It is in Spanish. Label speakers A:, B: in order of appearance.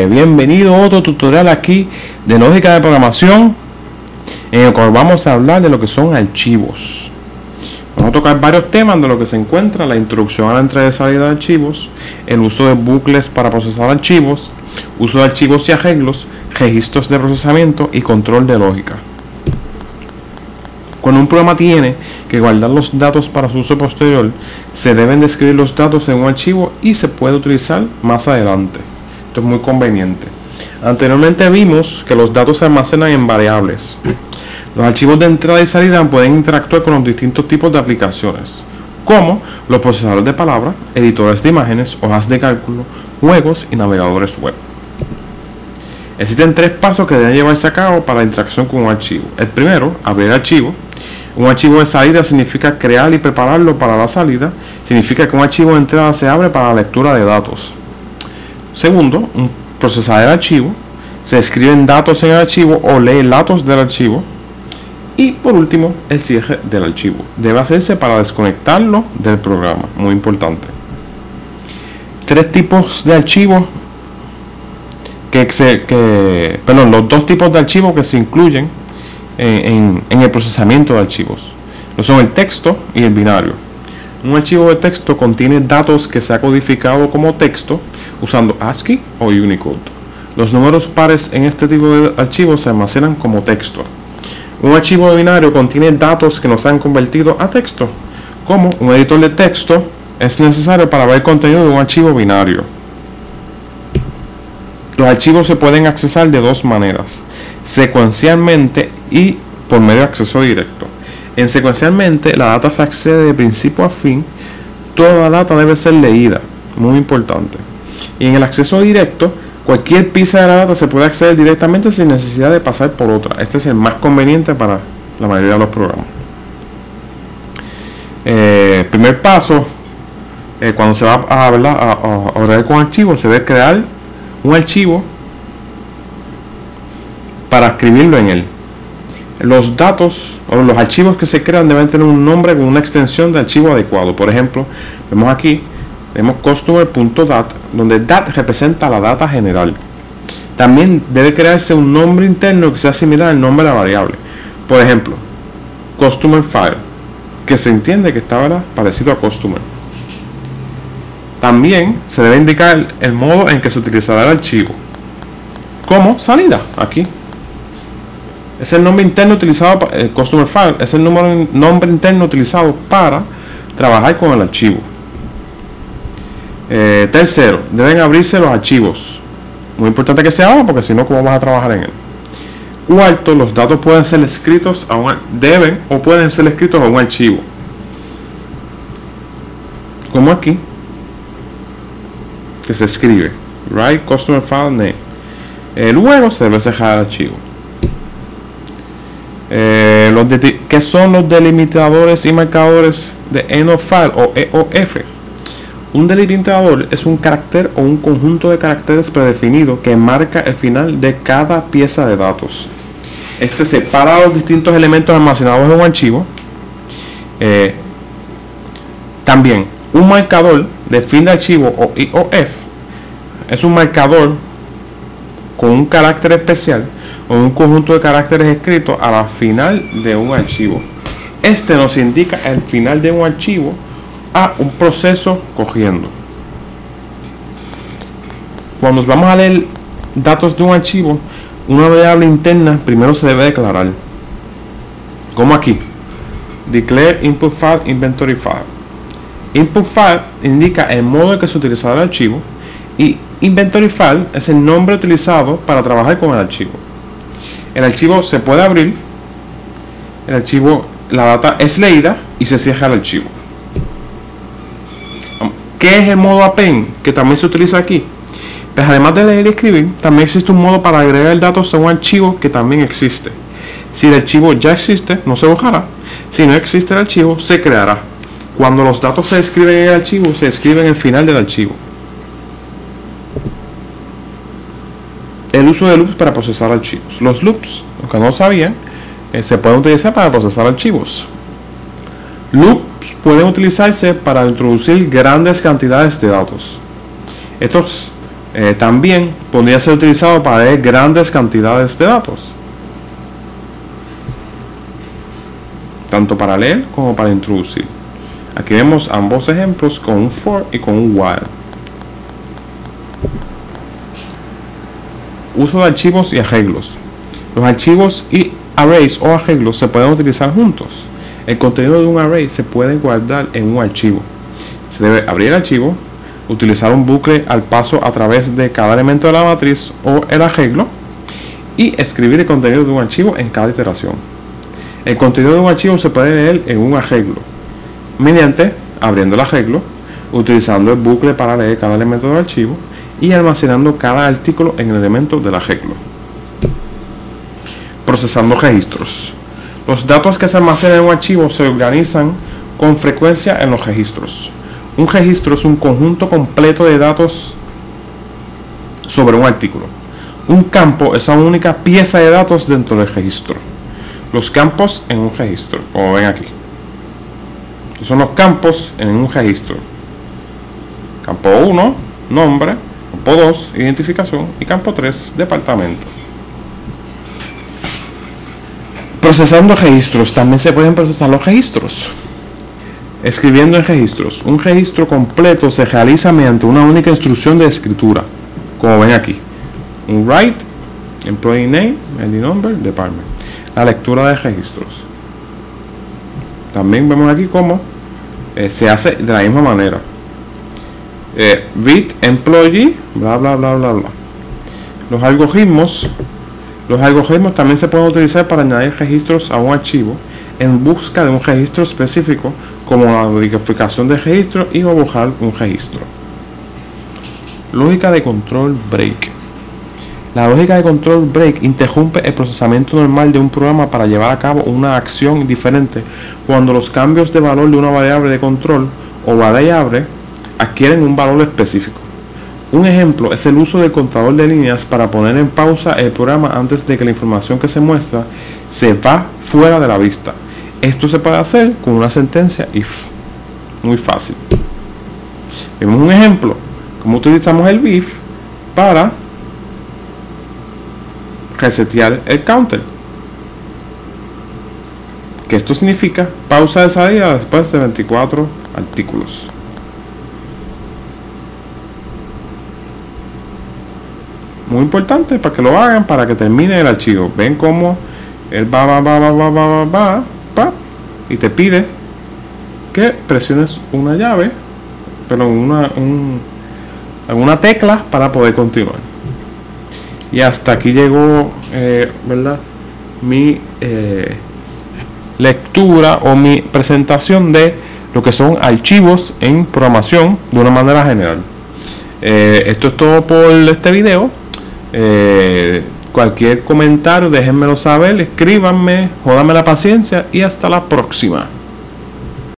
A: Bienvenido a otro tutorial aquí de lógica de programación, en el cual vamos a hablar de lo que son archivos. Vamos a tocar varios temas de lo que se encuentra: la introducción a la entrada y salida de archivos, el uso de bucles para procesar archivos, uso de archivos y arreglos, registros de procesamiento y control de lógica. Cuando un programa tiene que guardar los datos para su uso posterior, se deben de escribir los datos en un archivo y se puede utilizar más adelante. Esto es muy conveniente. Anteriormente vimos que los datos se almacenan en variables. Los archivos de entrada y salida pueden interactuar con los distintos tipos de aplicaciones, como los procesadores de palabras, editores de imágenes, hojas de cálculo, juegos y navegadores web. Existen tres pasos que deben llevarse a cabo para la interacción con un archivo. El primero, abrir el archivo. Un archivo de salida significa crear y prepararlo para la salida. Significa que un archivo de entrada se abre para la lectura de datos. Segundo, procesar el archivo. Se escriben datos en el archivo o lee datos del archivo. Y por último, el cierre del archivo. Debe hacerse para desconectarlo del programa. Muy importante. Tres tipos de archivos los dos tipos de archivos que se incluyen en el procesamiento de archivos. Lo son el texto y el binario. Un archivo de texto contiene datos que se ha codificado como texto usando ASCII o Unicode. Los números pares en este tipo de archivos se almacenan como texto. Un archivo de binario contiene datos que no se han convertido a texto, como un editor de texto es necesario para ver el contenido de un archivo binario. Los archivos se pueden accesar de dos maneras: secuencialmente y por medio de acceso directo. En secuencialmente, la data se accede de principio a fin. Toda la data debe ser leída, muy importante. Y en el acceso directo, cualquier pieza de la data se puede acceder directamente sin necesidad de pasar por otra. Este es el más conveniente para la mayoría de los programas. Primer paso, cuando se va a hablar con archivos, se debe crear un archivo para escribirlo en él. Los datos o los archivos que se crean deben tener un nombre con una extensión de archivo adecuado. Por ejemplo, vemos customer.dat, donde dat representa la data general. También debe crearse un nombre interno que sea similar al nombre de la variable. Por ejemplo, customer file, que se entiende que está parecido a customer. También se debe indicar el modo en que se utilizará el archivo, como salida. Aquí es el nombre interno utilizado, el customer file es el nombre interno utilizado para trabajar con el archivo. Tercero, deben abrirse los archivos. Muy importante que se abra, porque si no, ¿cómo vas a trabajar en él? Cuarto, los datos pueden ser escritos pueden ser escritos a un archivo, como aquí, que se escribe write customer file name. Luego se debe cerrar el archivo. ¿Qué son los delimitadores y marcadores de end of file o EOF? Un delimitador es un carácter o un conjunto de caracteres predefinido que marca el final de cada pieza de datos. Este separa los distintos elementos almacenados en un archivo. También un marcador de fin de archivo o EOF es un marcador con un carácter especial o un conjunto de caracteres escritos a la final de un archivo. Este nos indica el final de un archivo a un proceso corriendo. Cuando vamos a leer datos de un archivo, una variable interna primero se debe declarar, como aquí: declare input file inventory file. Input file indica el modo en que se utilizará el archivo, y inventory file es el nombre utilizado para trabajar con el archivo. El archivo se puede abrir, la data es leída y se cierra el archivo. ¿Qué es el modo append, que también se utiliza aquí? Pues además de leer y escribir, también existe un modo para agregar datos a un archivo que también existe. Si el archivo ya existe, no se borrará. Si no existe el archivo, se creará. Cuando los datos se escriben en el archivo, se escriben en el final del archivo. El uso de loops para procesar archivos. Los loops, aunque no lo sabían, se pueden utilizar para procesar archivos. Loops pueden utilizarse para introducir grandes cantidades de datos. Estos también podrían ser utilizados para leer grandes cantidades de datos, tanto para leer como para introducir. Aquí vemos ambos ejemplos con un for y con un while. Uso de archivos y arreglos. Los archivos y arrays o arreglos se pueden utilizar juntos. El contenido de un array se puede guardar en un archivo. Se debe abrir el archivo, utilizar un bucle al paso a través de cada elemento de la matriz o el arreglo y escribir el contenido de un archivo en cada iteración. El contenido de un archivo se puede leer en un arreglo mediante abriendo el arreglo, utilizando el bucle para leer cada elemento del archivo y almacenando cada artículo en el elemento del arreglo. Procesando registros. Los datos que se almacenan en un archivo se organizan con frecuencia en los registros. Un registro es un conjunto completo de datos sobre un artículo. Un campo es una única pieza de datos dentro del registro. Los campos en un registro, como ven aquí. Son los campos en un registro. Campo 1, nombre. Campo 2, identificación. Y campo 3, departamento. Procesando registros. También se pueden procesar los registros. Escribiendo en registros. Un registro completo se realiza mediante una única instrucción de escritura, como ven aquí. Un write, employee name, ID number, department. La lectura de registros. También vemos aquí cómo se hace de la misma manera. Read employee, bla bla bla bla bla. Los algoritmos también se pueden utilizar para añadir registros a un archivo en busca de un registro específico, como la modificación de registro y o borrar un registro. Lógica de control break. La lógica de control break interrumpe el procesamiento normal de un programa para llevar a cabo una acción diferente cuando los cambios de valor de una variable de control o variable adquieren un valor específico. Un ejemplo es el uso del contador de líneas para poner en pausa el programa antes de que la información que se muestra se va fuera de la vista. Esto se puede hacer con una sentencia if. Muy fácil. Vemos un ejemplo, cómo utilizamos el if para resetear el counter. Que esto significa pausa de salida después de 24 artículos. Muy importante para que lo hagan, para que termine el archivo. Ven cómo él va y te pide que presiones una llave, pero una tecla para poder continuar. Y hasta aquí llegó, ¿verdad? Mi lectura o mi presentación de lo que son archivos en programación de una manera general. Esto es todo por este video. Cualquier comentario déjenmelo saber, escríbanme, jódame la paciencia y hasta la próxima.